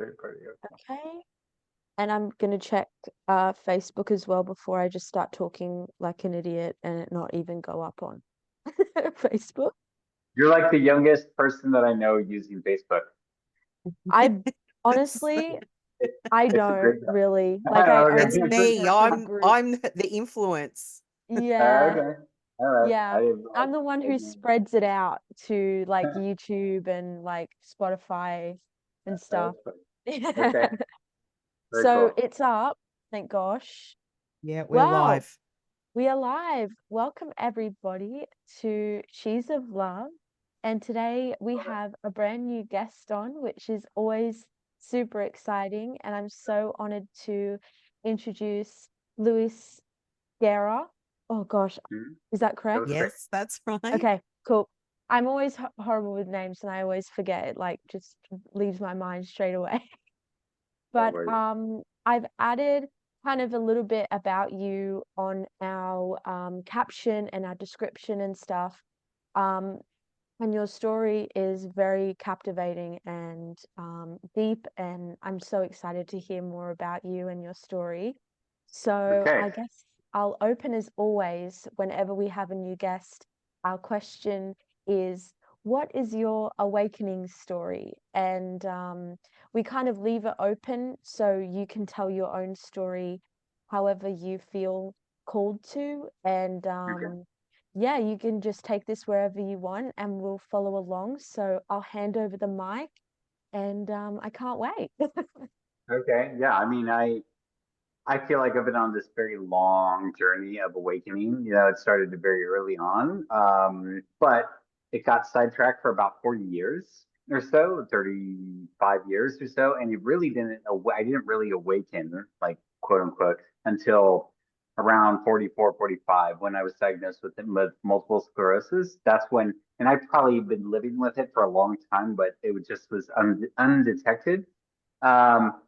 third party. Okay. And I'm gonna check Facebook as well before I just start talking like an idiot and it not even go up on Facebook. You're like the youngest person that I know using Facebook. I honestly, I It's a don't great job. really. Like I It's only use me. it for group. I'm the influence. Yeah. Okay. All right. Yeah. I didn't know. I'm the one who spreads it out to like YouTube and like Spotify and stuff. Okay. Very So cool. it's up, thank gosh. Yeah, we're Wow, live. we are live. Welcome everybody to She's of Love. And today we have a brand new guest on, which is always super exciting. And I'm so honored to introduce Luis Guerra. Oh gosh, Mhm. is that That correct? was great. Yes, that's right. Okay, cool. I'm always horrible with names and I always forget it, like just leaves my mind straight away. No But worries. I've added kind of a little bit about you on our caption and our description and stuff. Um, and your story is very captivating and deep, and I'm so excited to hear more about you and your story. So Okay. I guess I'll open as always whenever we have a new guest. Our question is, what is your awakening story? And we kind of leave it open so you can tell your own story however you feel called to. And Okay. yeah, you can just take this wherever you want and we'll follow along. So I'll hand over the mic and I can't wait. Okay. Yeah. I mean, I feel like I've been on this very long journey of awakening. You know, it started very early on, but it got sidetracked for about 40 years or so, 35 years or so, and it really didn't. I didn't really awaken, like quote unquote, until around 44, 45, when I was diagnosed with multiple sclerosis. That's when, and I've probably been living with it for a long time, but it just was undetected. Um,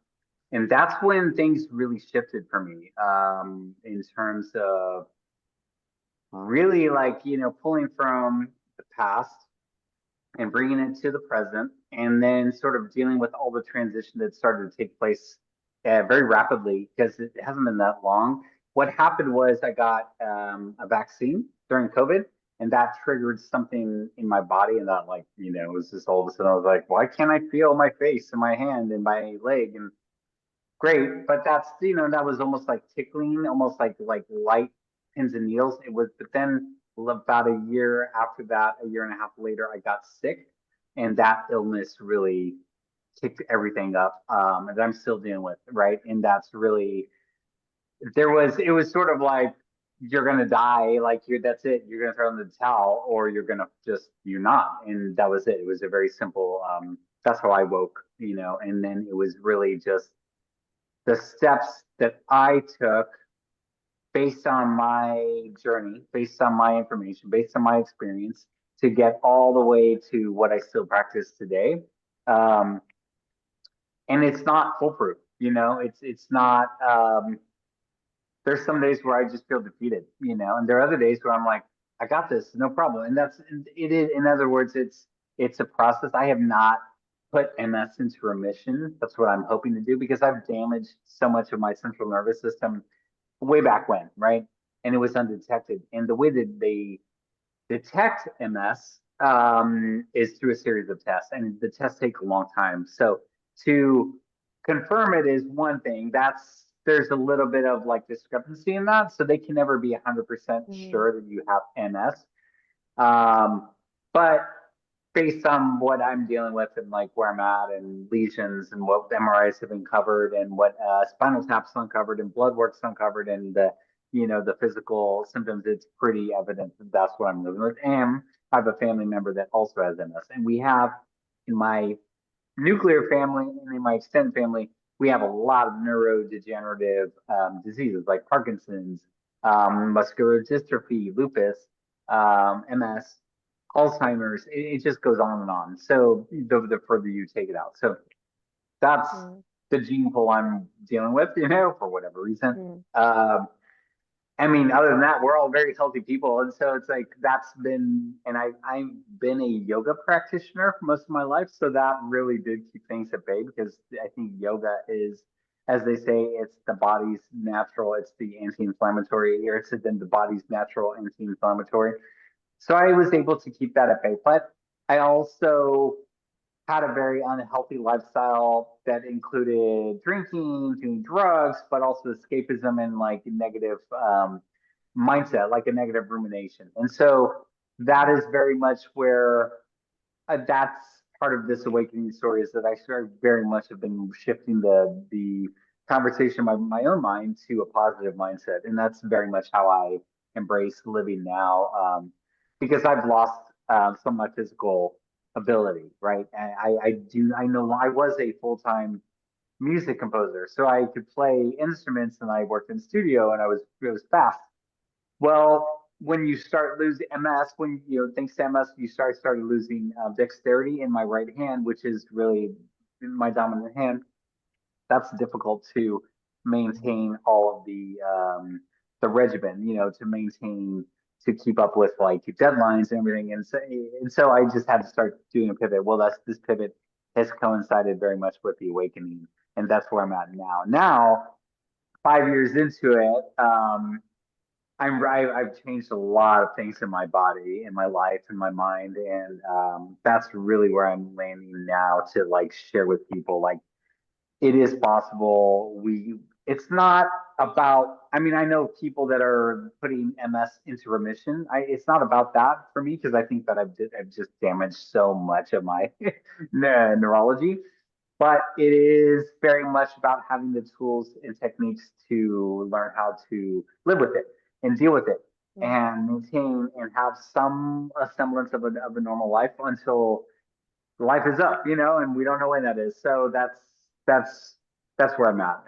and that's when things really shifted for me, in terms of really, like, pulling from the past and bringing it to the present, and then sort of dealing with all the transition that started to take place very rapidly because it hasn't been that long. What happened was I got a vaccine during COVID, and that triggered something in my body, and that, like, it was just all of a sudden I was like, why can't I feel my face and my hand and my leg? And great, but that's, that was almost like tickling, almost like light pins and needles. It was, but then about a year after that, a year and a half later, I got sick, and that illness really kicked everything up, that I'm still dealing with, right? And that's really, it was sort of like, you're gonna die, like, that's it, you're gonna throw in the towel, or you're not, and that was it. It was a very simple. That's how I woke, and then it was really just the steps that I took based on my journey, based on my information, based on my experience, to get all the way to what I still practice today. Um, and it's not foolproof, it's not. There's some days where I just feel defeated, and there are other days where I'm like, I got this, no problem. And it is, in other words, it's a process. I have not put MS into remission. That's what I'm hoping to do, because I've damaged so much of my central nervous system way back when, right? And it was undetected. And the way that they detect MS, is through a series of tests, and the tests take a long time. So to confirm it is one thing. There's a little bit of like discrepancy in that, so they can never be 100% Mm, sure that you have MS. But based on what I'm dealing with and like where I'm at and lesions and what MRIs have uncovered and what spinal taps uncovered and blood work's uncovered and the physical symptoms, it's pretty evident that that's what I'm living with. And I have a family member that also has MS, and we have, in my nuclear family and in my extended family, we have a lot of neurodegenerative diseases like Parkinson's, muscular dystrophy, lupus, MS, Alzheimer's. It just goes on and on. So the further you take it out, so that's mm, the gene pool I'm dealing with, for whatever reason. mm. Um, I mean, other than that, we're all very healthy people. And so it's like that's been, and I've been a yoga practitioner for most of my life. So that really did keep things at bay because I think yoga is, as they say, it's the body's natural, it's the anti-inflammatory, or it's then the body's natural anti-inflammatory. So I was able to keep that at bay. But I also had a very unhealthy lifestyle that included drinking, doing drugs, but also escapism and like negative mindset, like a negative rumination. And so that is very much where that's part of this awakening story is that I sort of very much have been shifting the conversation in my own mind to a positive mindset, and that's very much how I embrace living now. Because I've lost some of my physical ability, right? And I know I was a full time music composer, so I could play instruments and I worked in studio and it was fast. Well, when you start losing MS, when you know thanks to MS, you started losing dexterity in my right hand, which is really my dominant hand. That's difficult to maintain all of the regimen, you know, to maintain to keep up with like deadlines and everything. And so I just had to start doing a pivot. Well, that's this pivot has coincided very much with the awakening, and that's where I'm at now. Now, 5 years into it, I've changed a lot of things in my body, in my life, in my mind, and that's really where I'm landing now to like share with people. Like it is possible. It's not about, I mean, I know people that are putting MS into remission. It's not about that for me because I think that I've just damaged so much of my neurology. But it is very much about having the tools and techniques to learn how to live with it and deal with it Mm. and maintain and have some a semblance of of a normal life until life is up, you know, and we don't know when that is. So that's that's where I'm at.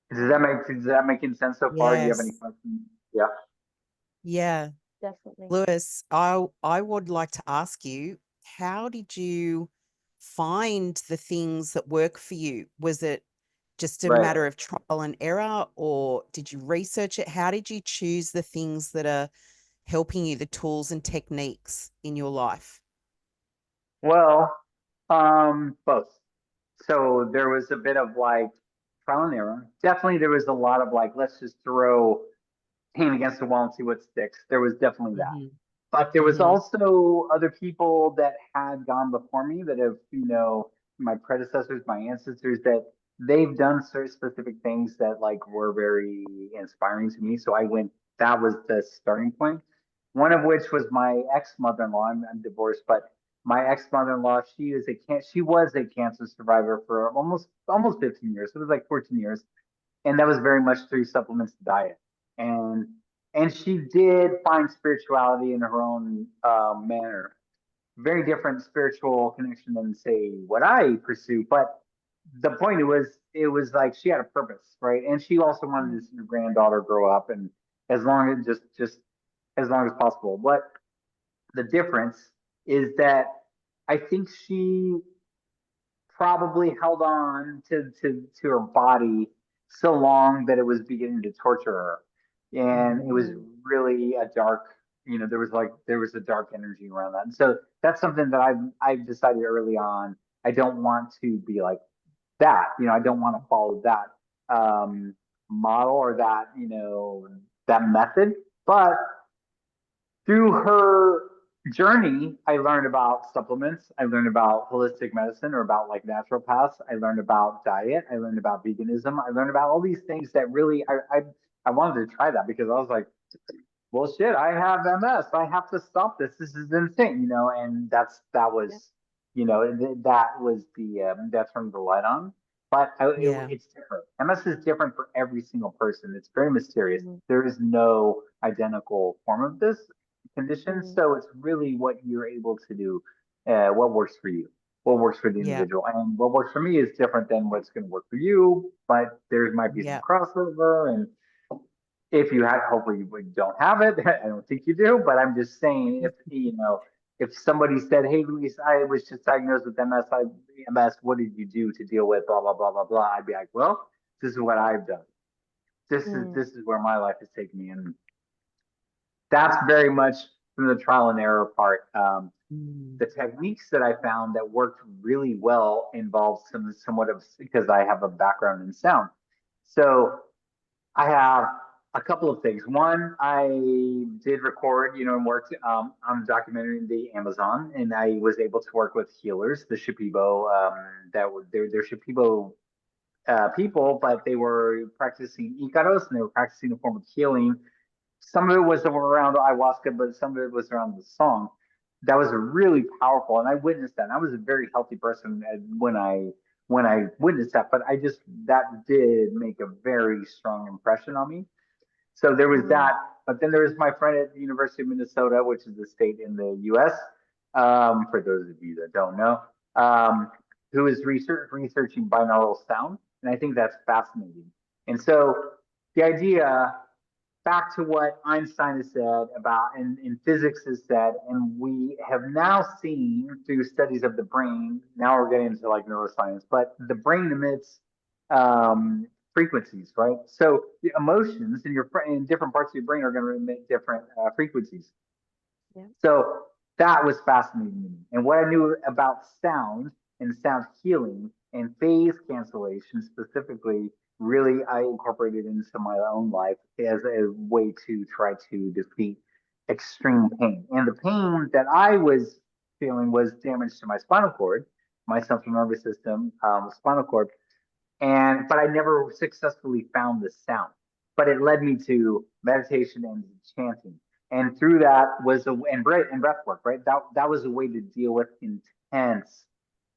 Does that making sense so far? Do you have any Yes. questions? Yeah. Yeah. Definitely. Lewis, I would like to ask you, how did you find the things that work for you? Was it just a Right. matter of trial and error, or did you research it? How did you choose the things that are helping you, the tools and techniques in your life? Well, both. So there was a bit of like trial and error. Definitely there was a lot of like, let's just throw paint against the wall and see what sticks. There was definitely that. Mm-hmm. But there was Mm-hmm. also other people that had gone before me that have, you know, my predecessors, my ancestors, that they've done certain specific things that like were very inspiring to me. So I went, that was the starting point. One of which was my ex mother-in-law. I'm divorced, but my ex mother-in-law, she was a cancer survivor for almost 15 years. It was like 14 years, and that was very much through supplements and diet. And and she did find spirituality in her own manner. Very different spiritual connection than say what I pursue, but the point it was like she had a purpose, right? And she also wanted to see her granddaughter grow up, and as long as just as long as possible. But the difference is that I think she probably held on to her body so long that it was beginning to torture her. And it was Mm. really a dark, you know, there was a dark energy around that. And so that's something that I've decided early on. I don't want to be like that. You know, I don't want to follow that model or that, you know, that method. But through her journey, I learned about supplements. I learned about holistic medicine or about like naturopaths. I learned about diet. I learned about veganism. I learned about all these things that really I wanted to try that because I was like, well, shit, I have MS. I have to stop this. This is insane, you know. And that Yeah. was, you know, that was the that turned the light on. But Yeah. it's different. MS is different for every single person. It's very mysterious. Mhm. There is no identical form of this condition. Mm. So it's really what you're able to do, what works for you, what works for the Yeah. individual, and what works for me is different than what's going to work for you. But there might be some Yeah. crossover, and if you have, hopefully you don't have it. I don't think you do, but I'm just saying if you know if somebody said, "Hey, Luis, I was just diagnosed with MS. What did you do to deal with blah blah blah blah blah?" I'd be like, "Well, this is what I've done." This is where my life has taken me, and that's very much from the trial and error part. Mm. The techniques that I found that worked really well involved somewhat of, because I have a background in sound. So I have a couple of things. One, I did record, and worked on a documentary in the Amazon, and I was able to work with healers, the Shipibo, that were they're Shipibo people, but they were practicing Ikaros, and they were practicing a form of healing. Some of it was around ayahuasca, but some of it was around the song. That was really powerful, and I witnessed that. And I was a very healthy person when I witnessed that, but that did make a very strong impression on me. So there was that, but then there was my friend at the University of Minnesota, which is the state in the U.S. For those of you that don't know, who is researching binaural sound, and I think that's fascinating. And so the idea, back to what Einstein has said about, and physics has said, and we have now seen through studies of the brain. Now we're getting into like neuroscience, but the brain emits frequencies, right? So the emotions in different parts of your brain are going to emit different frequencies. Yeah. So that was fascinating to me. And what I knew about sound and sound healing and phase cancellation specifically, really I incorporated into my own life as a way to try to defeat extreme pain. And the pain that I was feeling was damage to my spinal cord, my central nervous system, spinal cord, but I never successfully found the sound. But it led me to meditation and chanting, and through that was breath work, right? That was a way to deal with intense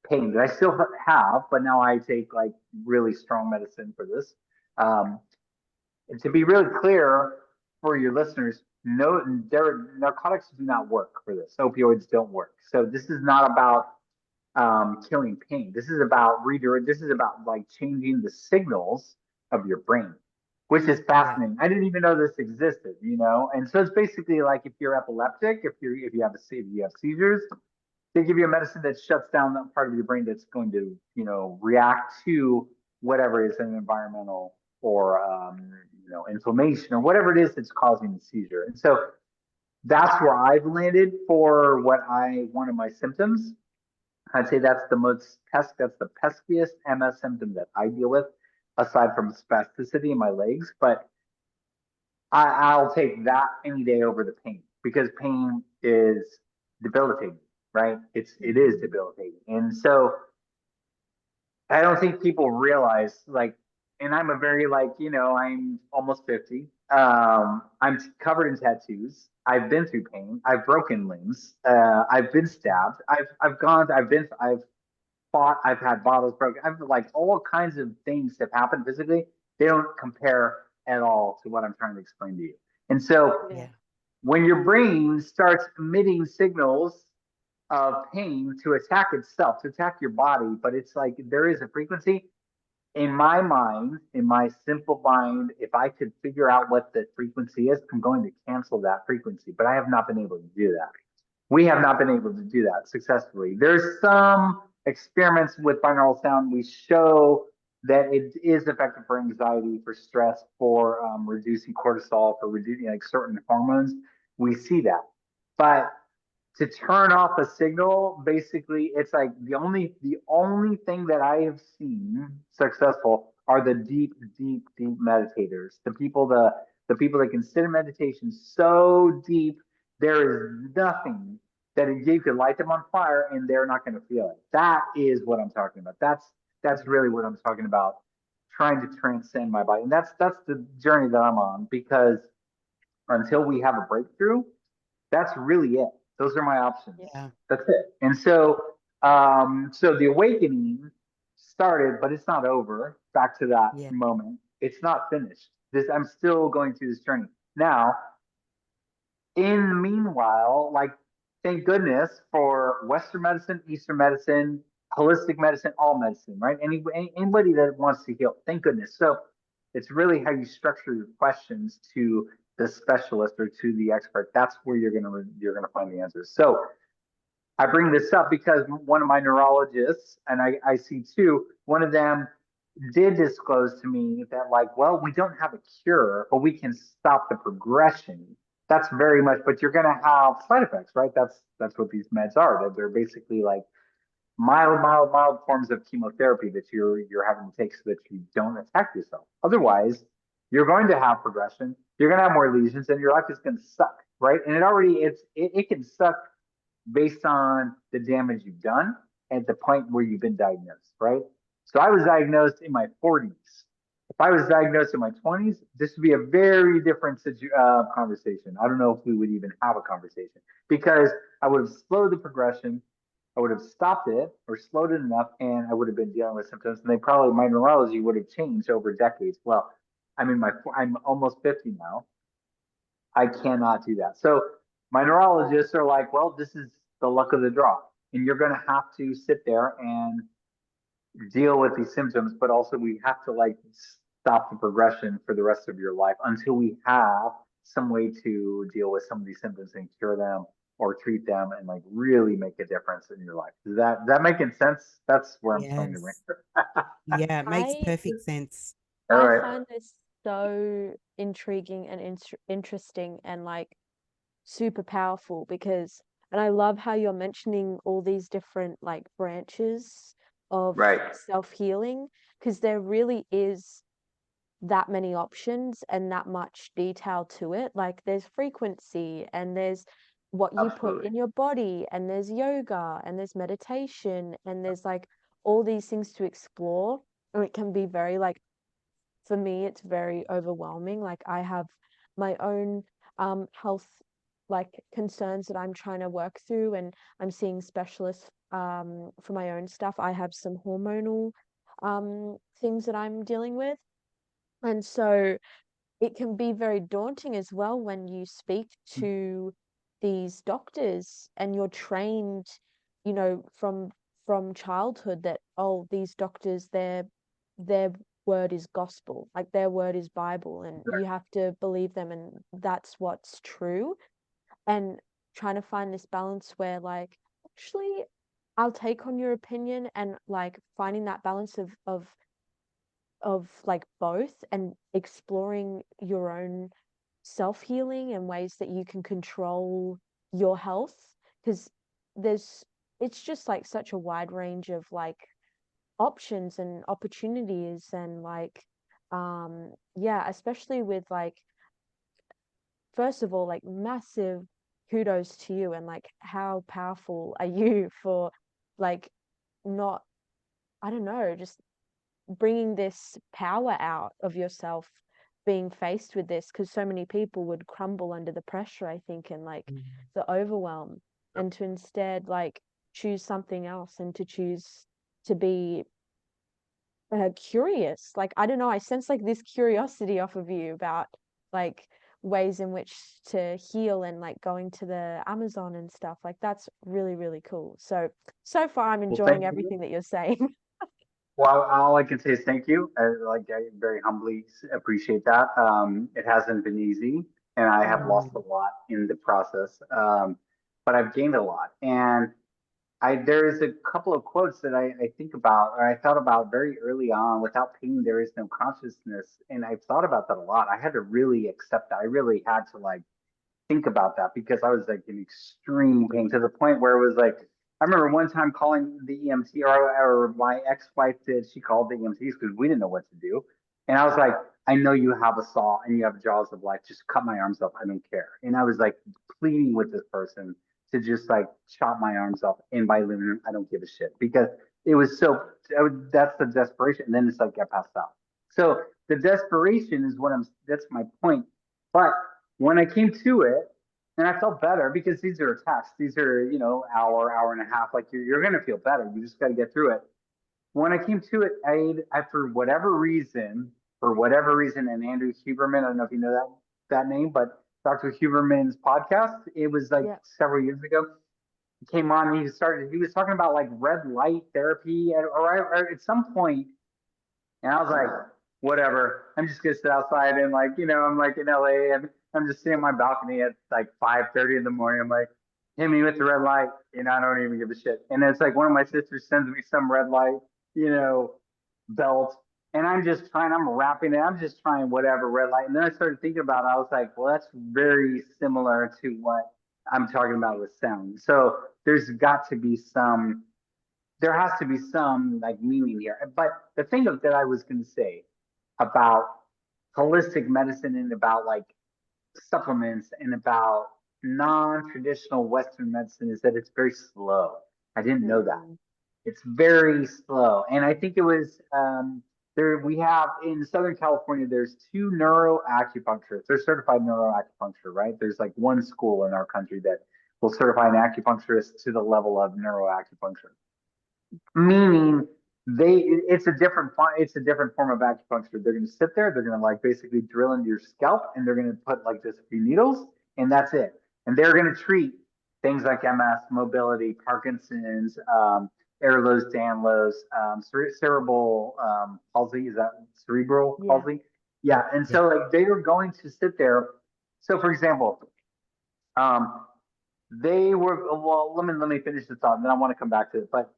pain that I still have, but now I take like really strong medicine for this. And to be really clear for your listeners, no, narcotics do not work for this. Opioids don't work. So this is not about killing pain. This is about redirect. This is about like changing the signals of your brain, which is Yeah. fascinating. I didn't even know this existed. And so it's basically like if you're epileptic, if you have seizures, they give you a medicine that shuts down that part of your brain that's going to react to whatever is an environmental or inflammation or whatever it is that's causing the seizure. And so that's where I've landed for one of my symptoms. I'd say that's the peskiest MS symptom that I deal with, aside from spasticity in my legs. But I'll take that any day over the pain, because pain is debilitating, right? It is debilitating, and so I don't think people realize, like, and I'm a very, like, I'm almost 50. I'm covered in tattoos. I've been through pain. I've broken limbs. I've been stabbed. I've fought. I've had bottles broken. I've like all kinds of things have happened physically. They don't compare at all to what I'm trying to explain to you. And so Yeah. when your brain starts emitting signals of pain to attack itself, to attack your body, but it's like there is a frequency. In my mind, in my simple mind, if I could figure out what the frequency is, I'm going to cancel that frequency. But I have not been able to do that. We have not been able to do that successfully. There's some experiments with binaural sound. We show that it is effective for anxiety, for stress, for reducing cortisol, for reducing like certain hormones. We see that. But to turn off a signal, basically, it's like the only thing that I have seen successful are the deep, deep, deep meditators. The people that consider meditation so deep, there is nothing that you could light them on fire and they're not going to feel it. That is what I'm talking about. That's really what I'm talking about. Trying to transcend my body, and that's the journey that I'm on, because until we have a breakthrough, that's really it. Those are my options. Yeah. That's it. And so, so the awakening started, but it's not over. Back to that Yeah. moment, it's not finished. I'm still going through this journey now. In the meanwhile, like, thank goodness for Western medicine, Eastern medicine, holistic medicine, all medicine, right? Anybody that wants to heal, thank goodness. So it's really how you structure your questions to the specialist or to the expert. That's where you're gonna find the answers. So I bring this up because one of my neurologists, and I see two, one of them did disclose to me that, like, well, we don't have a cure, but we can stop the progression. That's very much, but you're going to have side effects, right? That's what these meds are. They're basically like mild forms of chemotherapy that you're having to take so that you don't attack yourself. Otherwise, you're going to have progression. You're going to have more lesions, and your life is going to suck, right? And it can suck based on the damage you've done at the point where you've been diagnosed, right? So I was diagnosed in my 40s. If I was diagnosed in my 20s, this would be a very different conversation. I don't know if we would even have a conversation because I would have slowed the progression. I would have stopped it or slowed it enough, and I would have been dealing with symptoms. And they probably my neurology would have changed over decades. Well, I'm almost 50 now. I cannot do that. So my neurologists are like, well, this is the luck of the draw, and you're going to have to sit there and deal with these symptoms, but also we have to like stop the progression for the rest of your life until we have some way to deal with some of these symptoms and cure them or treat them and like really make a difference in your life. Is that making sense? That's where I'm starting to Yes. rank. Yeah, it makes I perfect sense. All I right. find this so intriguing and interesting and like super powerful because, and I love how you're mentioning all these different like branches of Right. self-healing because there really is that many options and that much detail to it. Like there's frequency and there's what you put Absolutely. in your body and there's yoga and there's meditation and there's like all these things to explore. And it can be very like for me it's very overwhelming. Like I have my own health like concerns that I'm trying to work through and I'm seeing specialists for my own stuff. I have some hormonal things that I'm dealing with. And so it can be very daunting as well when you speak to these doctors and you're trained, you know, from childhood that, oh, these doctors, their word is gospel, like their word is Bible, and you have to believe them and that's what's true. And trying to find this balance where like actually I'll take on your opinion and like finding that balance of like both and exploring your own self-healing and ways that you can control your health because there's it's just like such a wide range of like options and opportunities and like yeah, especially with like first of all like massive kudos to you and like how powerful are you for like not, I don't know, just bringing this power out of yourself being faced with this because so many people would crumble under the pressure, I think, and like Mm. the overwhelm, and to instead like choose something else and to choose to be curious. Like I don't know, I sense like this curiosity off of you about like ways in which to heal and like going to the Amazon and stuff. Like that's really, really cool. So so far I'm Well, enjoying thank you. everything that you're saying. Well, all I can say is thank you. I very humbly appreciate that. It hasn't been easy, and I have lost a Mm. lot in the process. But I've gained a lot. And there's a couple of quotes that I think about, or I thought about very early on. Without pain, there is no consciousness, and I've thought about that a lot. I had to really accept that. I really had to like think about that because I was like in extreme pain to the point where it was like I remember one time calling the EMT or my ex-wife did. She called the EMTs because we didn't know what to do. And I was like, I know you have a saw and you have jaws of life. Just cut my arms off. I don't care. And I was like pleading with this person to just like chop my arms off. And by living room, I don't give a shit because it was so, that's the desperation. And then it's like I passed out. So the desperation is what that's my point. But when I came to it, and I felt better because these are attacks. These are, hour and a half. Like you're going to feel better. You just got to get through it. When I came to it, I for whatever reason, and Andrew Huberman, I don't know if you know that name, but Dr. Huberman's podcast, it was like Yeah. several years ago. He came on. He was talking about like red light therapy, or at some point, and I was like, whatever. I'm just gonna sit outside and like, I'm like in LA and I'm just sitting on my balcony at like 5:30 in the morning. I'm like, hit me with the red light. I don't even give a shit. And it's like one of my sisters sends me some red light, belt. And I'm wrapping it, I'm just trying whatever red light. And then I started thinking about it. I was like, well, that's very similar to what I'm talking about with sound. So there has to be some like meaning here. But the thing that I was going to say about holistic medicine and about like supplements and about non-traditional Western medicine is that it's very slow. I didn't know that. Mm. It's very slow. And I think it was there we have in Southern California, there's two neuroacupuncturists. They're certified neuroacupuncture, right? There's like one school in our country that will certify an acupuncturist to the level of neuroacupuncture. Meaning it's a different form of acupuncture. They're gonna sit there, they're gonna like basically drill into your scalp and they're gonna put like just a few needles and that's it. And they're gonna treat things like MS, mobility, Parkinson's, Ehlers-Danlos, cerebral palsy. Is that cerebral Yeah. palsy? Yeah. And Yeah. so like they are going to sit there. So for example, um, they were well. Let me finish this thought, and then I want to come back to it. But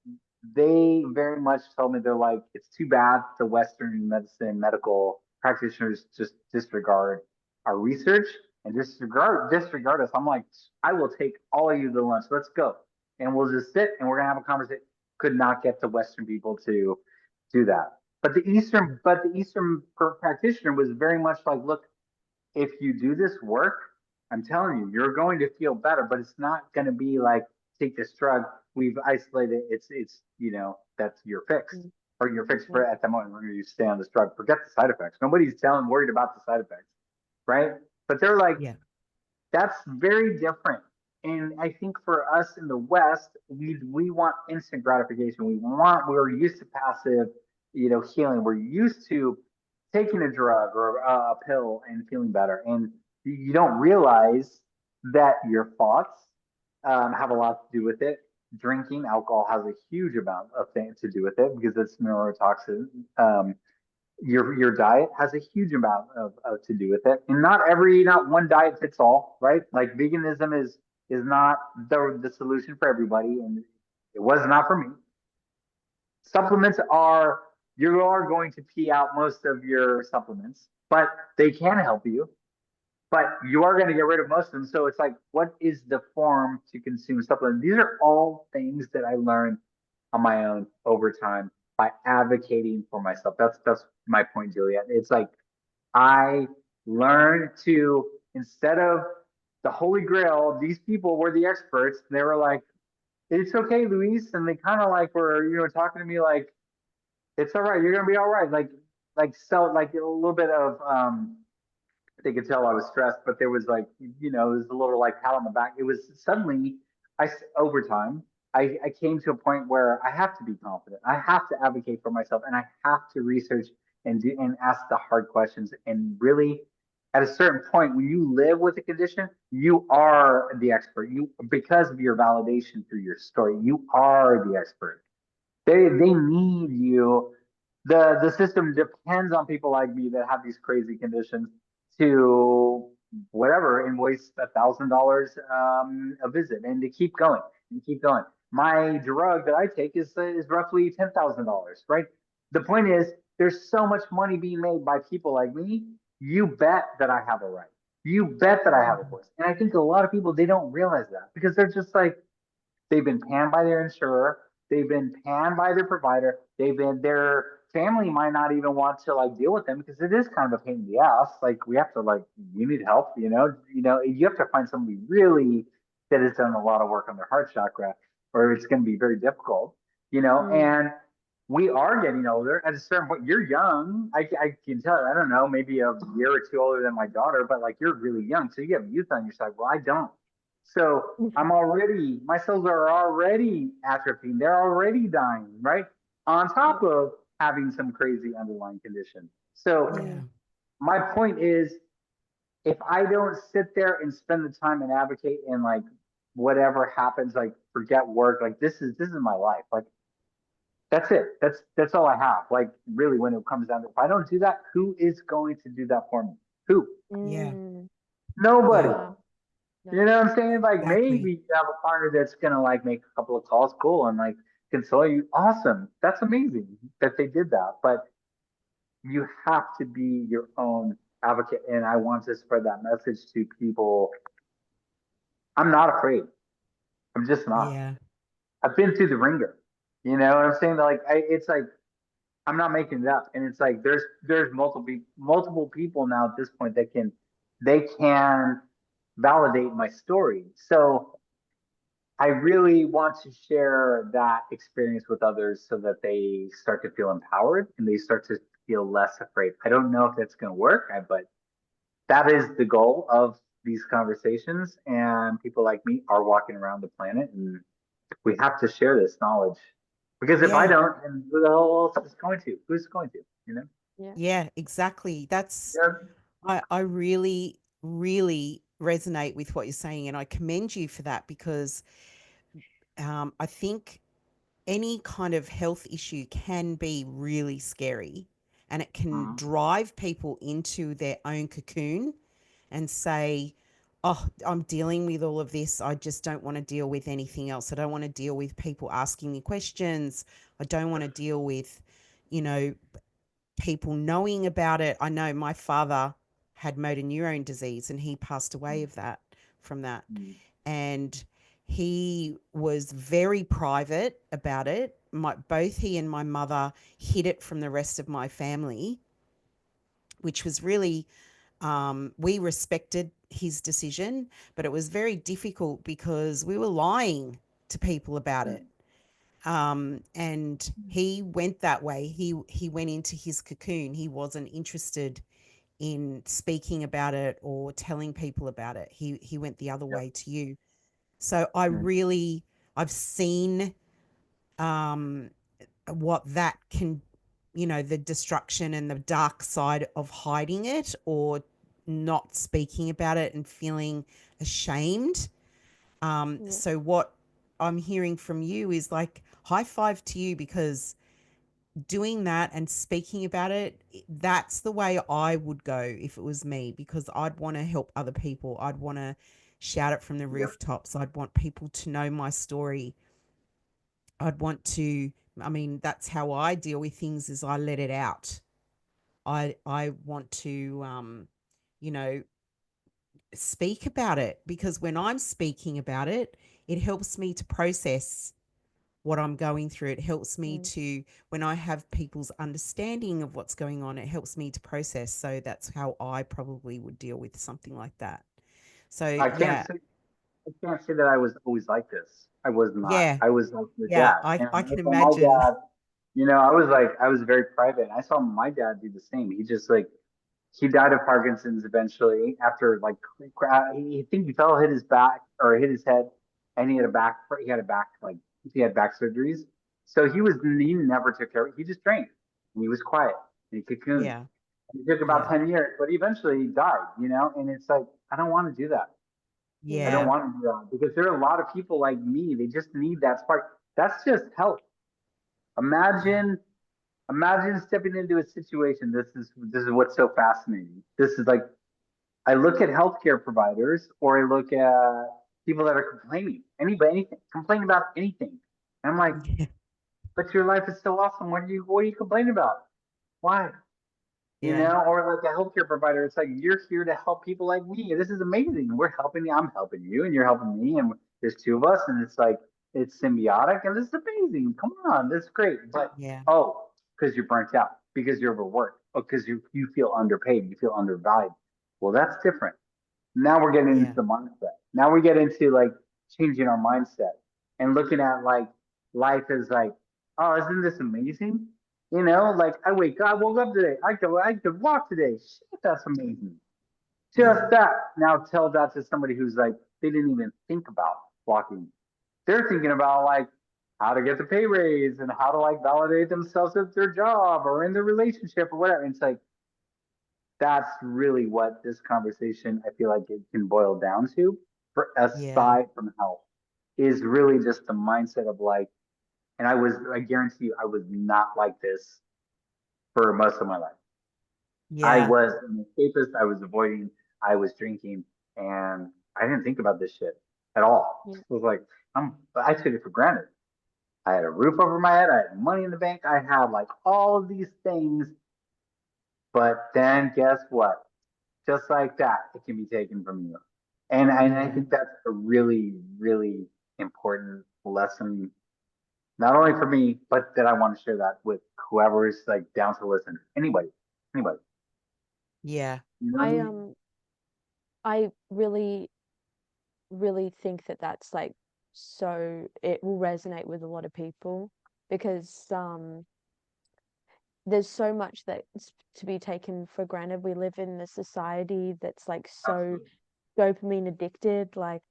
they very much told me they're like, it's too bad the Western medicine medical practitioners just disregard our research and disregard us. I'm like, I will take all of you to lunch. Let's go, and we'll just sit and we're gonna have a conversation. Could not get the Western people to do that. But the Eastern practitioner was very much like, look, if you do this work, I'm telling you, you're going to feel better, but it's not going to be like take this drug. We've isolated. It's that's your fix Mm. or your fix Yeah. for at the moment when you stay on this drug. Forget the side effects. Nobody's worried about the side effects, right? But they're like, Yeah. that's very different. And I think for us in the West, we want instant gratification. We're used to passive, healing. We're used to taking a drug or a pill and feeling better. And you don't realize that your thoughts have a lot to do with it. Drinking alcohol has a huge amount of things to do with it because it's neurotoxin. Your diet has a huge amount of to do with it, and not one diet fits all, right? Like veganism is not the solution for everybody, and it was not for me. Supplements are you are going to pee out most of your supplements, but they can help you. But you are going to get rid of most of them. So it's like, what is the form to consume supplements? These are all things that I learned on my own over time by advocating for myself. That's my point, Juliet. It's like I learned to instead of the holy grail, these people were the experts. They were like, "It's okay, Luis," and they kind of like were talking to me like, "It's all right. You're gonna be all right." Like a little bit of they could tell I was stressed, but there was like, it was a little like pat on the back. It was suddenly, over time, I came to a point where I have to be confident. I have to advocate for myself and I have to research and ask the hard questions. And really, at a certain point, when you live with a condition, you are the expert. Because of your validation through your story, you are the expert. They need you. The system depends on people like me that have these crazy conditions to whatever invoice $1,000 a visit and to keep going and keep going. My drug that I take is roughly $10,000, right? The point is, there's so much money being made by people like me. You bet that I have a right. You bet that I have a voice. And I think a lot of people they don't realize that because they're just like they've been panned by their insurer. They've been panned by their provider. Their family might not even want to like deal with them because it is kind of a pain in the ass. Like we have to like you need help, you have to find somebody really that has done a lot of work on their heart chakra, or it's going to be very difficult, Mm. and we are getting older. At a certain point, you're young. I can tell. I don't know, maybe a year or two older than my daughter, but like you're really young, so you have youth on your side. Well, I don't. So my cells are already atrophying. They're already dying, right? On Yeah. top of having some crazy underlying condition. So Yeah. Mm. my point is, if I don't sit there and spend the time and advocate and like whatever happens, like forget work, like this is my life. Like that's it. That's all I have. Like really, when it comes down to, if I don't do that, who is going to do that for me? Who? Yeah. Mm. Nobody. Yeah. Wow. You No. know what I'm saying? Like maybe Exactly. you have a partner that's gonna like make a couple of calls, cool, and like console you. Awesome. That's amazing that they did that. But you have to be your own advocate. And I want to spread that message to people. I'm not afraid. I'm just not. Yeah. I've been through the ringer. You know what I'm saying? Like, it's like I'm not making it up. And it's like there's multiple people now at this point that they can validate my story. So I really want to share that experience with others so that they start to feel empowered and they start to feel less afraid. I don't know if that's going to work, but that is the goal of these conversations. And people like me are walking around the planet, and we have to share this knowledge because if I Yeah. don't, then who the hell else is going to? Who's going to? You know? Yeah. Yeah, exactly. Yeah. I really, really resonate with what you're saying, and I commend you for that because I think any kind of health issue can be really scary, and it can Mhm. drive people into their own cocoon and say, oh, I'm dealing with all of this. I just don't want to deal with anything else. I don't want to deal with people asking me questions. I don't want to deal with, you know, people knowing about it. I know my father had motor neurone disease and he passed away of that from that. Mhm. And he was very private about it. Both he and my mother hid it from the rest of my family, which was really, we respected his decision, but it was very difficult because we were lying to people about it. And he went that way. He went into his cocoon. He wasn't interested in speaking about it or telling people about it. He went the other Yep. way to you. So I've seen um, what that can, the destruction and the dark side of hiding it or not speaking about it and feeling ashamed. Yeah. So what I'm hearing from you is like high five to you because doing that and speaking about it, that's the way I would go if it was me, because I'd want to help other people. I'd want to shout it from the Yep. rooftops. I'd want people to know my story. I'd want to, I mean, that's how I deal with things is I let it out. I want to, you know, speak about it because when I'm speaking about it, it helps me to process what I'm going through. It helps me Mm. to, when I have people's understanding of what's going on, it helps me to process. So that's how I probably would deal with something like that. So I can't yeah, say I can't say that I was always like this. I was not. yeah, I was like your yeah. dad. And I I can saw my imagine. dad, I was very private. I saw my dad do the same. He just like, he died of Parkinson's eventually after like, he think he fell, hit his back or hit his head and he had a back, like he had back surgeries. So he never took care of it. He just drank and he was quiet and he cocooned. Yeah, And it took about yeah, 10 years, but eventually he died, and it's like, I don't want to do that. I Yeah. don't yeah, want to do that because there are a lot of people like me. They just need that spark. That's just health. yeah, Imagine, imagine stepping into a situation. This is what's so fascinating. This is like I look at healthcare providers or I look at people that are complaining, anything, complaining about anything. And I'm like, but your life is so awesome. What are you complaining about? Why? yeah, Or like a healthcare provider, it's like you're here to help people like me. This is amazing. We're helping you. I'm helping you, and you're helping me, and there's two of us, and it's like it's symbiotic, and this is amazing. Come on, this is great. But yeah, oh, because you're burnt out, because you're overworked, oh, because you feel underpaid, you feel undervalued. Well, that's different. Now we're getting into yeah, the mindset. Now we get into like changing our mindset and looking at like life as like, oh, isn't this amazing? Like I woke up today. I could walk today. Shit, that's amazing. Just yeah, that. Now tell that to somebody who's like they didn't even think about walking. They're thinking about like how to get the pay raise and how to like validate themselves at their job or in their relationship or whatever. And it's like that's really what this conversation I feel like it can boil down to for yeah, aside from health is really just the mindset of like, and I guarantee you I was not like this for most of my life. I yeah, was an escapist. I was avoiding. I was drinking, and I didn't think about this shit at all. Yeah. It was like I took it for granted. I had a roof over my head. I had money in the bank. I had like all of these things, But then guess what? Just like that, it can be taken from you. And I Yeah. think that's a really, really important lesson, not only for me, but that I want to share that with whoever is like down to listen. Anybody, anybody. Yeah. You know what I I mean? I really really think that that's like, so it will resonate with a lot of people because there's so much that's to be taken for granted. We live in a society that's like so Absolutely. dopamine addicted, like,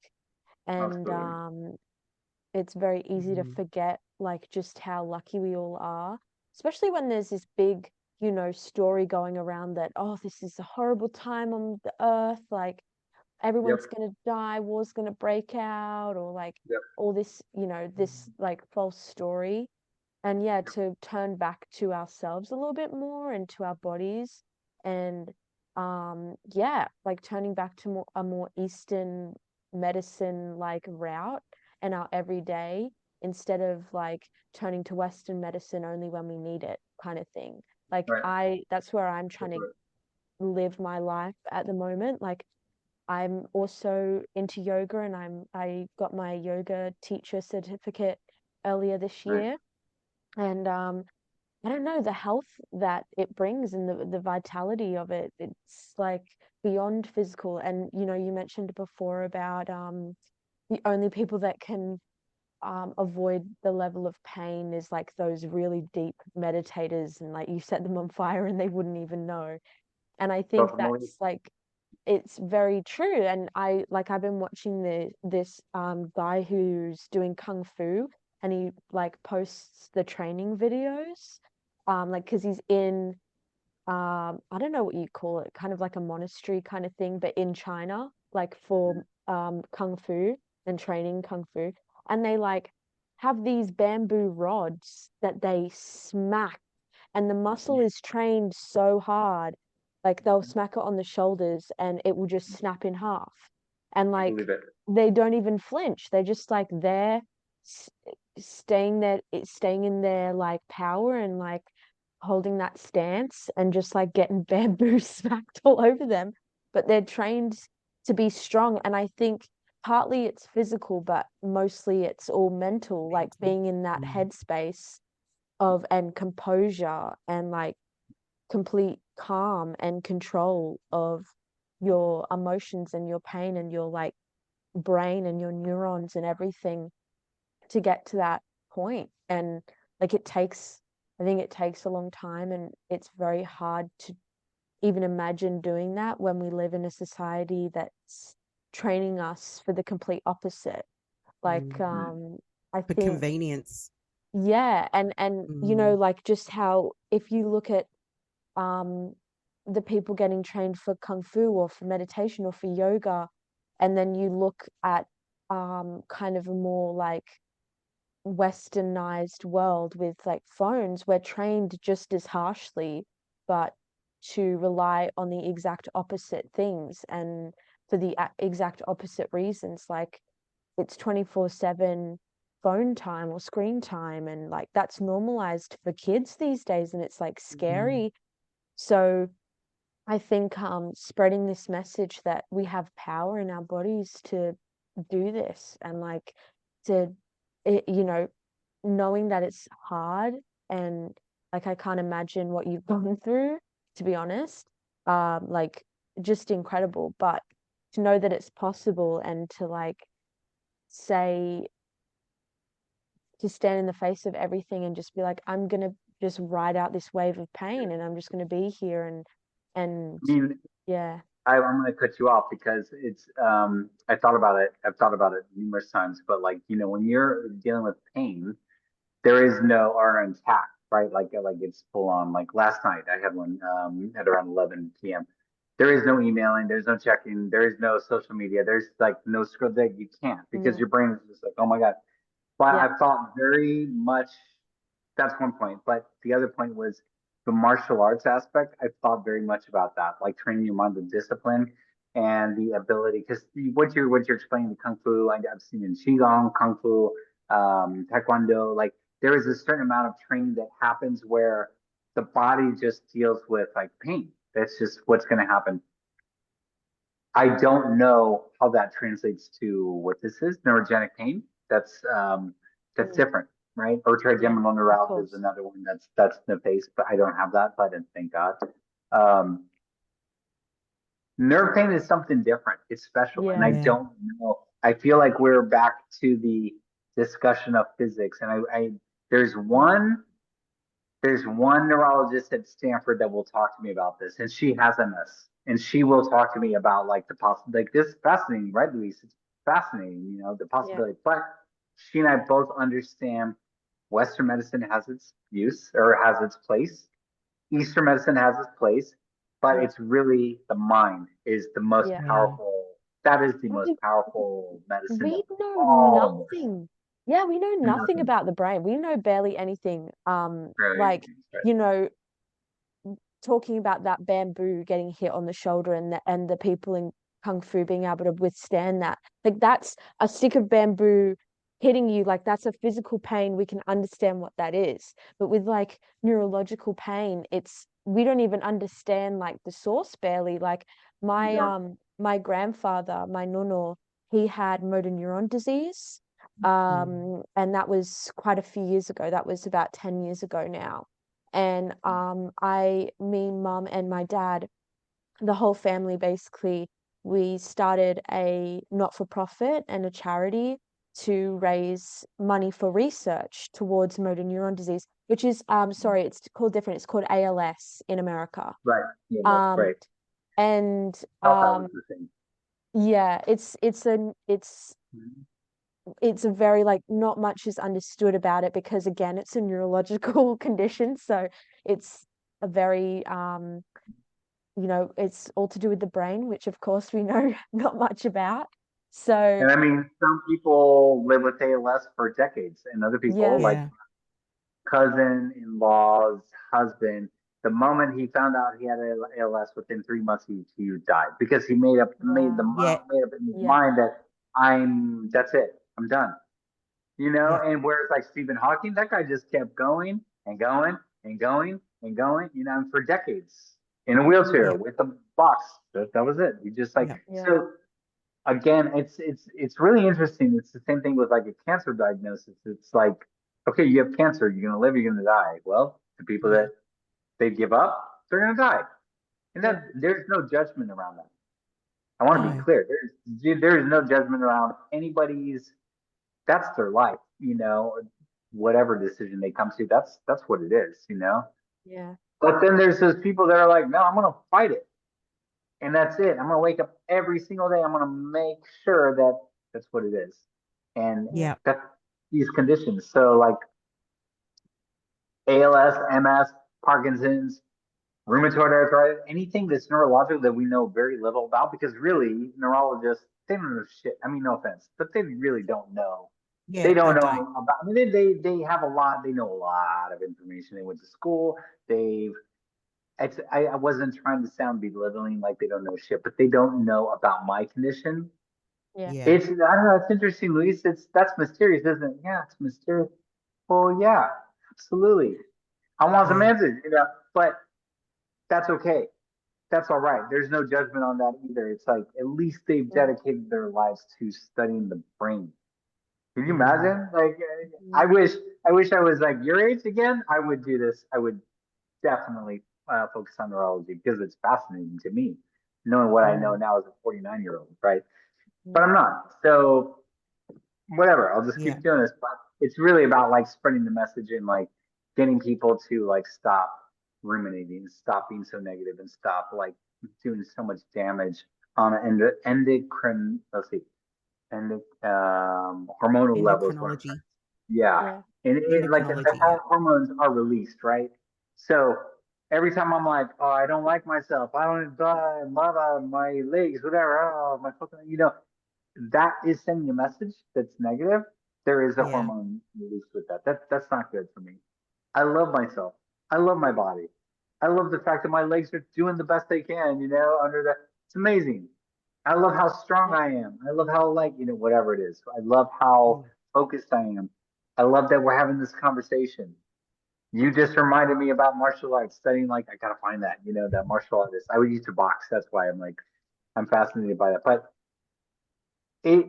and Absolutely. it's very easy to Mhm. forget like just how lucky we all are, especially when there's this big, you know, story going around that, oh, this is a horrible time on the earth, like Yep. everyone's gonna die, war's gonna break out, or like Yep. all this, you know, this like false story. And yeah, to turn back to ourselves a little bit more and to our bodies, and yeah, like turning back to a more Eastern medicine like route and our everyday, instead of like turning to Western medicine only when we need it, kind of thing. Like Right. that's where I'm Go trying for to it. live my life at the moment. Like I'm also into yoga, and I got my yoga teacher certificate earlier this Nice. year. And I don't know, the health that it brings and the vitality of it, it's like beyond physical. And you know, you mentioned before about the only people that can avoid the level of pain is like those really deep meditators, and like you set them on fire and they wouldn't even know. And I think Definitely. that's like, it's very true. And I've been watching this guy who's doing kung fu, and he like posts the training videos, like because he's in, I don't know what you call it, kind of like a monastery kind of thing, but in China, like for kung fu and training kung fu. And they like have these bamboo rods that they smack, and the muscle is trained so hard, like they'll smack it on the shoulders and it will just snap in half. And I like believe it. they don't even flinch, they're just like there, s- staying there, staying in their like power, and like holding that stance and just like getting bamboo smacked all over them. But they're trained to be strong. And I think partly it's physical, but mostly it's all mental, like being in that Mm. headspace of, and composure, and like complete calm and control of your emotions and your pain and your like brain and your neurons and everything, to get to that point. And like it takes, I think it takes a long time, and it's very hard to even imagine doing that when we live in a society that's training us for the complete opposite. Like Mm. I For think, convenience. yeah, and you know, Mm. like just how if you look at um the people getting trained for kung fu or for meditation or for yoga, and then you look at kind of a more like westernized world with like phones, we're trained just as harshly, but to rely on the exact opposite things and for the exact opposite reasons. Like it's 24/7 phone time or screen time, and like that's normalized for kids these days, and it's like Mhm. scary. So I think spreading this message that we have power in our bodies to do this, and like to you know, knowing that it's hard, and like I can't imagine what you've gone through, to be honest. Like just incredible, but to know that it's possible, and to like say, to stand in the face of everything and just be like, I'm gonna just ride out this wave of pain, and I'm just gonna be here, and I mean, yeah. I'm going to cut you off because it's, I thought about it. I've thought about it numerous times, but like, when you're dealing with pain, there is no or attack, right? Like it's full on. Like last night, I had one at around 11 p.m. There is no emailing, there's no checking, there is no social media, there's like no script that you can't because Mm, your brain is just like, oh my god. But yeah. I thought very much. That's one point, but the other point was the martial arts aspect. I thought very much about that, like training your mind with discipline and the ability. Because what you're explaining the kung fu, I've seen in qigong, kung fu, taekwondo. Like there is a certain amount of training that happens where the body just deals with like pain. That's just what's going to happen. I don't know how that translates to what this is, neurogenic pain. That's Mm, different, right? Or yeah, trigeminal of neuralgia is course. another one that's in the face, but I don't have that, but thank God. Um, Nerve pain is something different. It's special, and I Yeah. Yeah. don't know. I feel like we're back to the discussion of physics, and I there's Mm, one there's one neurologist at Stanford that will talk to me about this, and she has MS, and she will talk to me about like the like this is fascinating, right, Luis? It's fascinating, the yeah. possibility. But she and I both understand Western medicine has its use or has its place. Eastern medicine has its place, but Yeah. it's really the mind is the most Yeah. Yeah. powerful. That is the most We powerful medicine we of know all of us. nothing. Yeah, we know nothing Nothing. about the brain. We know barely anything. Right. Like, you know, talking about that bamboo getting hit on the shoulder and the people in kung fu being able to withstand that. Like that's a stick of bamboo hitting you, like that's a physical pain. We can understand what that is. But with like neurological pain, it's we don't even understand like the source barely. Like my Yeah. my grandfather, my nono, he had motor neuron disease. Mm. And that was quite a few years ago. That was about 10 years ago now. And me, mum, and my dad, the whole family basically, we started a not-for-profit and a charity to raise money for research towards motor neuron disease, which is sorry, it's called different. It's called ALS in America. Right. Yeah. That's Um, right. and I thought that was the thing. yeah, Mhm. it's a very like not much is understood about it because again it's a neurological condition, so it's a very it's all to do with the brain, which of course we know not much about. So And I mean, some people live with ALS for decades, and other people, yeah. like Yeah. cousin-in-law's husband, the moment he found out he had ALS, within 3 months he died because he Wow. Yeah. made up in his Yeah. mind that that's it, I'm done. Yeah. And whereas like Stephen Hawking, that guy just kept going and going and going and going, and for decades in a wheelchair Yeah. with a box. That was it. He just like Yeah. Yeah. so again, it's really interesting. It's the same thing with like a cancer diagnosis. It's like, okay, you have cancer, you're gonna live, you're gonna die. Well, the people Yeah. that they give up, they're gonna die. And Yeah. that there's no judgment around that. I want to be No. clear. There's no judgment around anybody's that's their life, whatever decision they come to, that's what it is. Yeah. But then there's those people that are like, no, I'm gonna fight it. And that's it. I'm gonna wake up every single day. I'm gonna make sure that that's what it is. And Yeah. Yeah. that these conditions. So like ALS, MS, Parkinson's, rheumatoid arthritis, anything that's neurological that we know very little about, because really neurologists, they don't know shit. I mean, no offense, but they really don't know. They Yeah. don't They don't. know about. I mean, they have a lot. They know a lot of information. They went to school. They've. I wasn't trying to sound belittling, like they don't know shit, but they don't know about my condition. Yeah. Yeah. I don't know. It's interesting, Luis. That's mysterious, isn't it? Yeah, it's mysterious. Well, yeah, absolutely. I want some Yeah. answers. But that's okay. That's all right. There's no judgment on that either. It's like at least they've Mm, dedicated their lives to studying the brain. Can you Mm. imagine? Like, mm, I wish I was like your age again. I would do this. I would definitely focus on neurology because it's fascinating to me, knowing what I know mm, now as a 49-year-old, right? But mm. I'm not. So whatever. I'll just Yeah. keep doing this. But it's really about like spreading the message and like getting people to like stop ruminating, stop being so negative, and stop like doing so much damage on an endocrine. Let's see, hormonal levels. What I'm trying Endocrinology. yeah. Yeah. And like the Endocrinology. Yeah. hormones are released, right? So every time I'm like, oh, I don't like myself. I don't, my legs, whatever. Oh, my fucking, that is sending a message that's negative. There is a Yeah. hormone released with that. That's not good for me. I love myself. I love my body. I love the fact that my legs are doing the best they can, under the, it's amazing. I love how strong Yeah. I am. I love how like, whatever it is. I love how Mm. focused I am. I love that we're having this conversation. You just reminded me about martial arts studying. Like, I gotta find that, that martial artist. I would used to box. That's why I'm fascinated by that. But it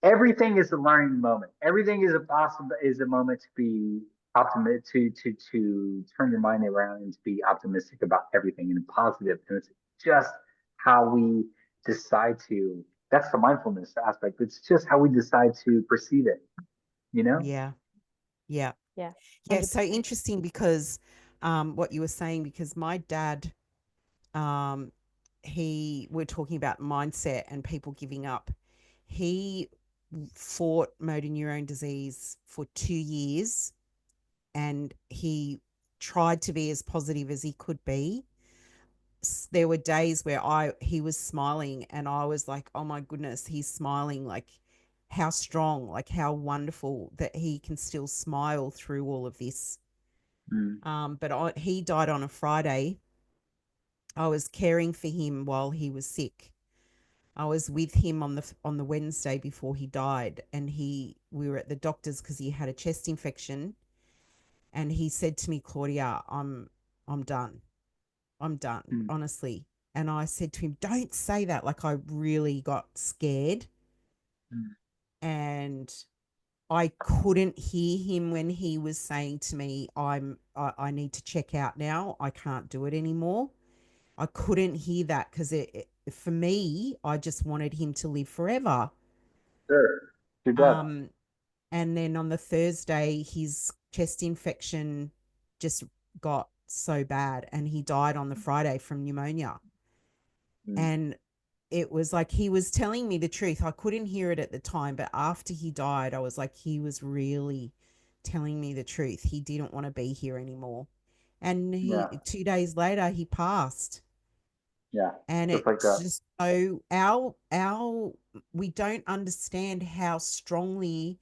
everything is a learning moment. Everything is a moment to be optimistic, to turn your mind around and to be optimistic about everything and positive. And it's just how we decide to. That's the mindfulness aspect. It's just how we decide to perceive it. You know. Yeah. Yeah. Yeah, Yeah. So 100%. interesting because what you were saying, because my dad, um, we're talking about mindset and people giving up. He fought motor neurone disease for 2 years, and he tried to be as positive as he could be. There were days where he was smiling and I was like, oh my goodness, he's smiling. Like, how strong, like how wonderful that he can still smile through all of this. Mm, But he died on a Friday. I was caring for him while he was sick. I was with him on the Wednesday before he died, and we were at the doctor's because he had a chest infection, and he said to me, Claudia, I'm done. I'm done, mm, honestly. And I said to him, don't say that. Like, I really got scared, mm. and I couldn't hear him when he was saying to me, I need to check out now. I can't do it anymore. I couldn't hear that because for me, I just wanted him to live forever. Sure. To death. Um, and then on the Thursday, his chest infection just got so bad, and he died on the Friday from pneumonia. Mm, And it was like he was telling me the truth. I couldn't hear it at the time, but after he died, I was like, he was really telling me the truth. He didn't want to be here anymore. And yeah. 2 days later, he passed. Yeah. And Just like it's that. just so our we don't understand how strongly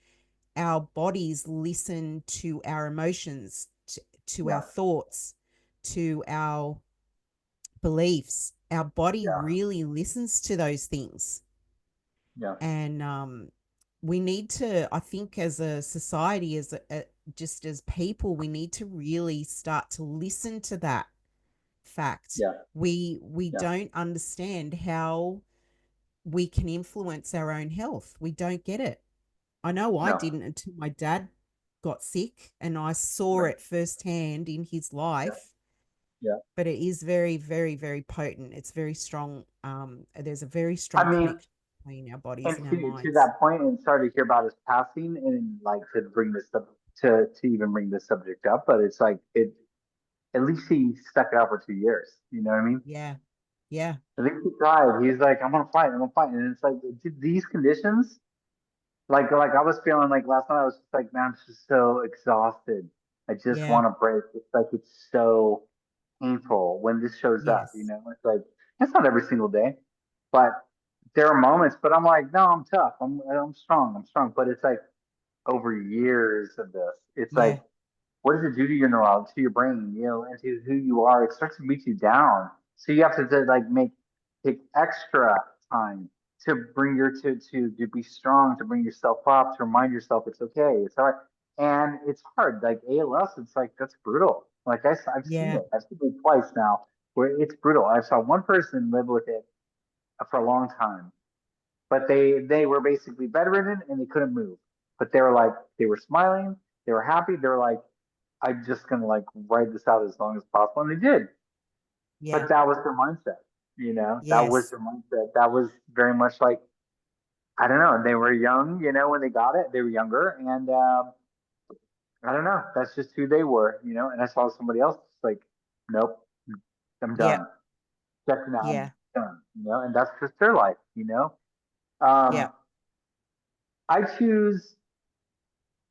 our bodies listen to our emotions, to our Yeah. thoughts, to our beliefs. Our body Yeah. really listens to those things. Yeah. And we need to, I think, as a society, just as people, we need to really start to listen to that fact. Yeah. We Yeah. don't understand how we can influence our own health. We don't get it. I know I No. didn't until my dad got sick and I saw Right. it firsthand in his Yeah. life. Yeah. But it is very, very, very potent. It's very strong. There's a very I strong mean, connection between our bodies and and our to minds. that point, and sorry to hear about his passing, and like to bring this up to even bring this subject up, but it's like it. At least he stuck it out for 2 years. You know what I mean? Yeah. Yeah. At least he tried. He's like, I'm gonna fight. I'm gonna fight. And it's like these conditions. Like I was feeling like last night. I was just like, man, I'm just so exhausted. I just Yeah. want to break. It's like it's so painful when this shows up. Yes. It's like it's not every single day, but there are moments. But I'm like, no, I'm tough. I'm strong. I'm strong. But it's like over years of this. It's like Yeah. what does it do to your neurology, to your brain, and to who you are? It starts to beat you down. So you have to like take extra time to bring to be strong, to bring yourself up, to remind yourself it's okay, it's all right. And it's hard. Like ALS, it's like that's brutal. Like I've seen Yeah. it. I've seen it twice now, where it's brutal. I saw one person live with it for a long time, but they were basically bedridden and they couldn't move. But they were smiling, they were happy. They were like, I'm just gonna like ride this out as long as possible, and they did. Yeah. But that was their mindset. That was Yes. their mindset. That was very much like I don't know. They were young, when they got it. They were younger, and I don't know. That's just who they were. And I saw somebody else like, nope, I'm Yeah. done. Checking out, I'm Yeah. done. And that's just their life. Yeah. Um, I choose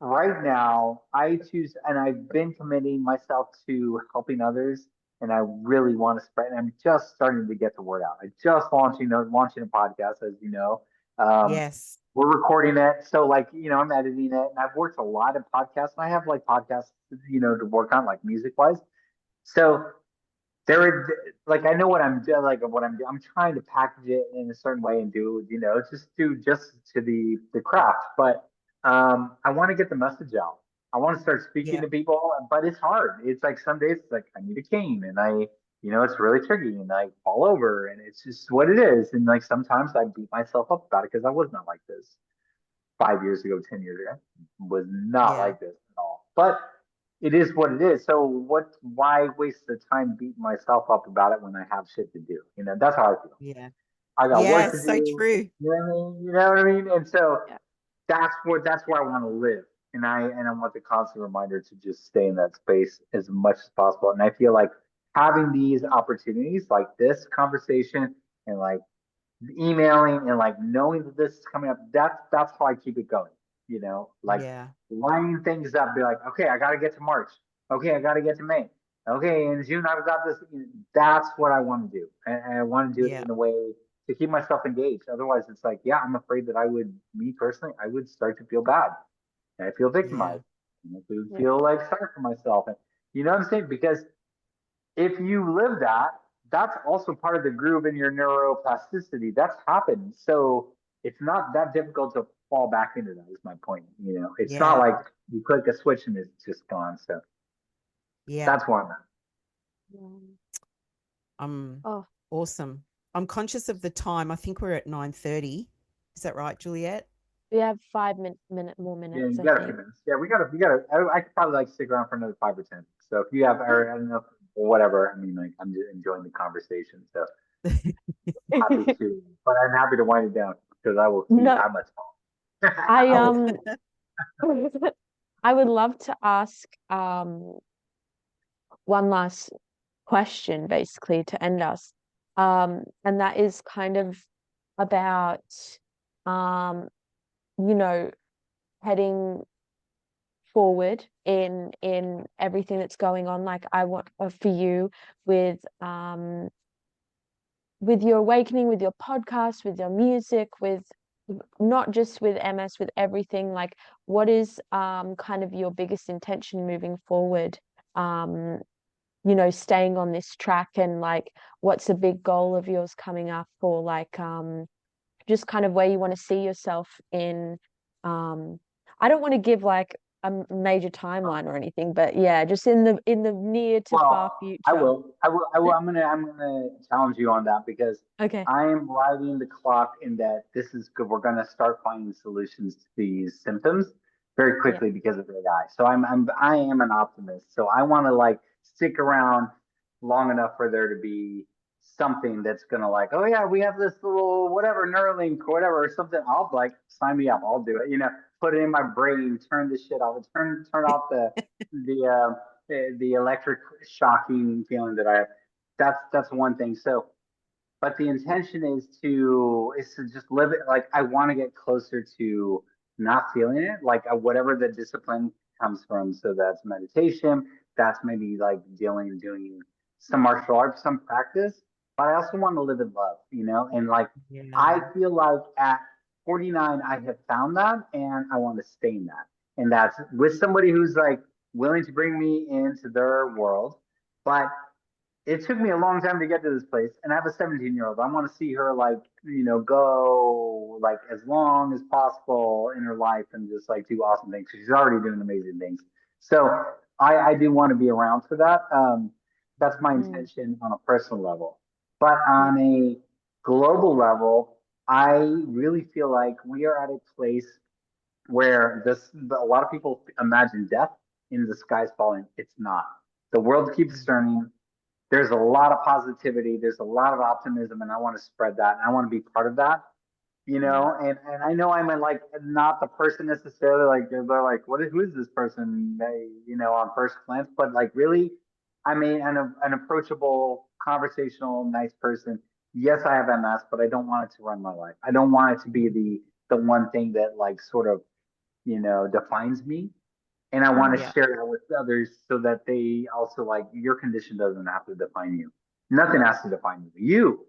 right now, I choose, and I've been committing myself to helping others, and I really want to spread. And I'm just starting to get the word out. I just launching a podcast, as you know. Um, Yes. we're recording it, so like I'm editing it, and I've worked a lot of podcasts, and I have like podcasts, to work on, like music wise. So there are like I know what I'm doing, like what I'm doing. I'm trying to package it in a certain way and just do just to the craft, but I want to get the message out. I want to start speaking Yeah. to people, but it's hard. It's like some days it's like I need a cane and it's really tricky and I fall over and it's just what it is. And like sometimes I beat myself up about it because I was not like this 5 years ago, 10 years ago. Was not Yeah. like this at all. But it is what it is. So why waste the time beating myself up about it when I have shit to do? That's how I feel. Yeah. I got Yeah. work to So do. true. You know what I mean? You know what I mean? And so Yeah. that's where I want to live. And I want the constant reminder to just stay in that space as much as possible. And I feel like having these opportunities like this conversation and like emailing and like knowing that this is coming up, that's how I keep it going. Like Yeah. lining things up, be like, okay, I gotta get to March. Okay, I gotta get to May. Okay, in June I've got this. That's what I want to do. And I want to do it Yeah. in a way to keep myself engaged. Otherwise, it's like, yeah, I'm afraid that me personally, I would start to feel bad. And I feel Yeah. victimized. I would Yeah. feel like sorry for myself. And you know what I'm saying? Because if you live that, that's also part of the groove in your neuroplasticity. That's happened. So it's not that difficult to fall back into that, is my point. It's not Yeah. like you click a switch and it's just gone. So Yeah. that's where I'm at. Oh, Awesome. I'm conscious of the time. I think we're at 9:30. Is that right, Juliet? we have 5 more Yeah, minutes, you I got a few think. minutes. Yeah, we got to. I could probably like stick around for another 5 or 10. So if you have, or I don't know, whatever. I mean, like I'm just enjoying the conversation. So happy to, but I'm happy to wind it down because I will keep. No, I'm a I talk. I would love to ask one last question basically to end us. And that is kind of about um, you know, heading forward in everything that's going on. Like I want for you with your awakening, with your podcast, with your music, with not just with MS, with everything, like what is kind of your biggest intention moving forward? Um, staying on this track and like what's a big goal of yours coming up or like just kind of where you want to see yourself in I don't want to give like a major timeline or anything, but yeah, just in the near to far Well, I future. will. I will. I will. I'm gonna challenge you on that because Okay. I am riding the clock in that this is good. We're gonna start finding solutions to these symptoms very Yeah. quickly because of AI. So I am an optimist. So I want to like stick around long enough for there to be something that's gonna like, oh yeah, we have this little whatever Neuralink or whatever or something. I'll like sign me up. I'll do it. Put it in my brain, turn this shit off, turn off the electric shocking feeling that I have. That's one thing. So, but the intention is to just live it. Like I want to get closer to not feeling it, like whatever the discipline comes from. So that's meditation. That's maybe like doing some martial arts, some practice. But I also want to live in love, and like Yeah. I feel like at 49, I have found that, and I want to stay in that. And that's with somebody who's like willing to bring me into their world. But it took me a long time to get to this place, and I have a 17-year-old. I want to see her like go like as long as possible in her life and just like do awesome things. She's already doing amazing things. So I do want to be around for that. That's my Mm, intention on a personal level, but yeah. on a global level, I really feel like we are at a place where a lot of people imagine death in the skies falling. It's not. The world keeps turning. There's a lot of positivity. There's a lot of optimism, and I want to spread that, and I want to be part of that. Mm, And I know I'm like not the person necessarily. Like they're like, who is this person? On first glance, but like really, I mean, an approachable, conversational, nice person. Yes, I have MS, but I don't want it to run my life. I don't want it to be the one thing that like sort of defines me. And I want to mm, Yeah. share that with others so that they also like your condition doesn't have to define you. Nothing has to define you.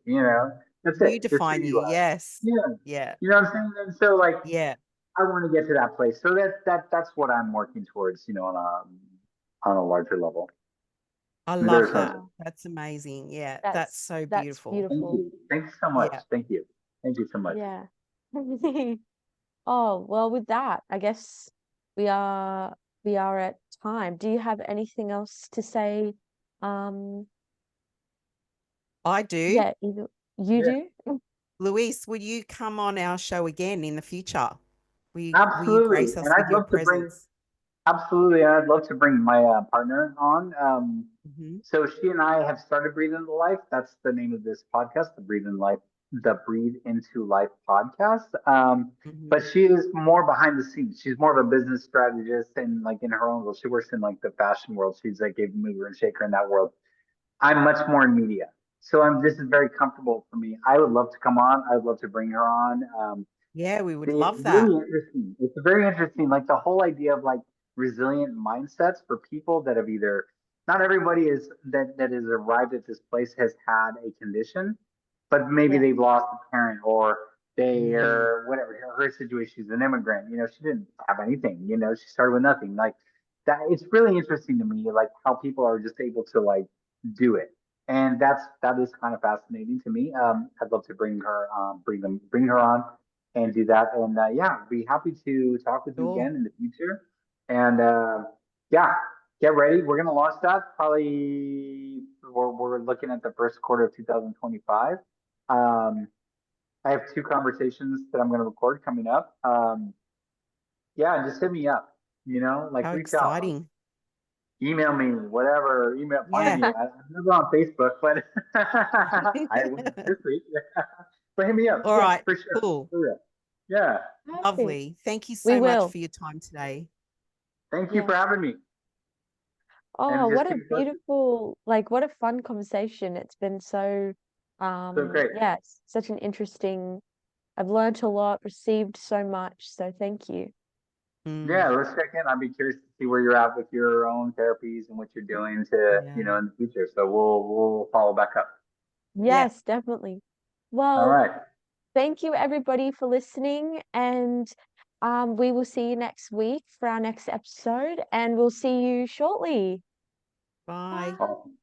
That's You it. Just who define you. you are. Yes. Yeah. Yeah. You know what I'm saying? And so like Yeah. I want to get to that place. So that's what I'm working towards, on a larger level. I And there's love no that. wow. That's amazing. Yeah. That's That's so that's beautiful. thank beautiful. you. Thank you so much. Yeah. Thank you. Thank you so much. Yeah. Oh, well, with that, I guess we are we are at time. Do you have anything else to say? Um, I do. yeah, either you Yeah. do? Luis, will you come on our show again in the future? Will you Absolutely. grace And us with I'd your love to bring, presence? absolutely, I'd love to bring my partner on. Hmm. So she and I have started Breathe into Life. That's the name of this podcast, the Breathe into Life podcast. Hmm. But she is more behind the scenes. She's more of a business strategist and like in her own world. She works in like the fashion world. She's like a mover and shaker in that world. I'm much more in media. So this is very comfortable for me. I would love to come on. I would love to bring her on. Yeah, we would It's love that. really interesting. It's very interesting. Like the whole idea of like resilient mindsets for people that have either not everybody is that has arrived at this place has had a condition, but maybe Yeah, they've lost a parent or they Mm. are whatever her situation. She's an immigrant. You know, she didn't have anything. You know, she started with nothing. Like that. It's really interesting to me, like how people are just able to like do it. And that is kind of fascinating to me. I'd love to bring her on and do that. And yeah, be happy to talk with you Sure. again in the future. And yeah, get ready. We're gonna launch that probably. We're looking at the first quarter of 2025. Um, I have two conversations that I'm gonna record coming up. Yeah, just hit me up. You know, like How reach out, exciting. email me, whatever. Email, find Yeah. me. I'm never on Facebook, but I will this week. But hit me up. All Yeah, right. for sure. Cool. For real. Yeah. perfect. Lovely. Thank you We so much will. for your time today. Thank you Yeah. for having me. Oh, And just what keep a it posted. beautiful, like, what a fun conversation. It's been so, So great. yeah, it's such an interesting, I've learned a lot, received so much. So thank you. Yeah, Mm. let's check in. I'd be curious to see where you're at with your own therapies and what you're doing to, you Yeah. know, in the future. So we'll follow back up. Yeah. Yes, definitely. All Well, right. thank you everybody for listening, and we will see you next week for our next episode, and we'll see you shortly. Bye. Bye. Awesome.